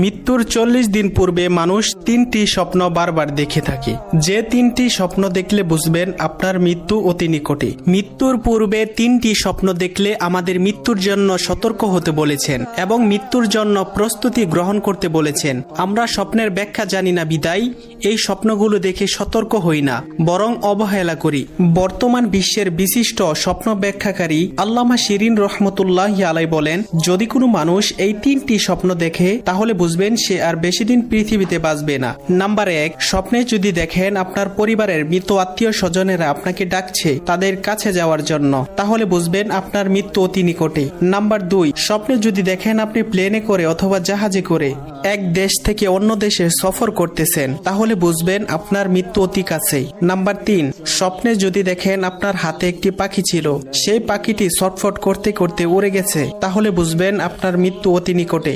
মৃত্যুর 40 দিন পূর্বে মানুষ 3টি স্বপ্ন বারবার দেখে থাকে। যে 3টি স্বপ্ন দেখলে বুঝবেন আপনার মৃত্যু অতি নিকটে। মৃত্যুর পূর্বে 3টি স্বপ্ন দেখলে আমাদের মৃত্যুর জন্য সতর্ক হতে বলেছেন এবং মৃত্যুর জন্য প্রস্তুতি গ্রহণ করতে বলেছেন। আমরা স্বপ্নের ব্যাখ্যা জানি না বিদায় এই স্বপ্নগুলো দেখে সতর্ক হই না, বরং অবহেলা করি। বর্তমান বিশ্বের বিশিষ্ট স্বপ্ন ব্যাখ্যাকারী আল্লামা শিরিন রহমতুল্লাহি আলাই বলেন, যদি কোনো মানুষ এই 3টি স্বপ্ন দেখে তাহলে বুঝবেন সে আর বেশি দিন পৃথিবীতে বাঁচবে না। নাম্বার 1, স্বপ্নে যদি দেখেন আপনার পরিবারের মৃত আত্মীয় স্বজনেরা আপনাকে ডাকছে তাদের কাছে যাওয়ার জন্য, তাহলে বুঝবেন আপনার মৃত্যু অতি নিকটে। নাম্বার 2, স্বপ্নে যদি দেখেন আপনি প্লেনে করে অথবা জাহাজে করে এক দেশ থেকে অন্য দেশে সফর করতেছেন, তাহলে বুঝবেন আপনার মৃত্যু অতি কাছেই। নাম্বার 3, স্বপ্নে যদি দেখেন আপনার হাতে একটি পাখি ছিল, সেই পাখিটি ছটফট করতে করতে উড়ে গেছে, তাহলে বুঝবেন আপনার মৃত্যু অতি নিকটে।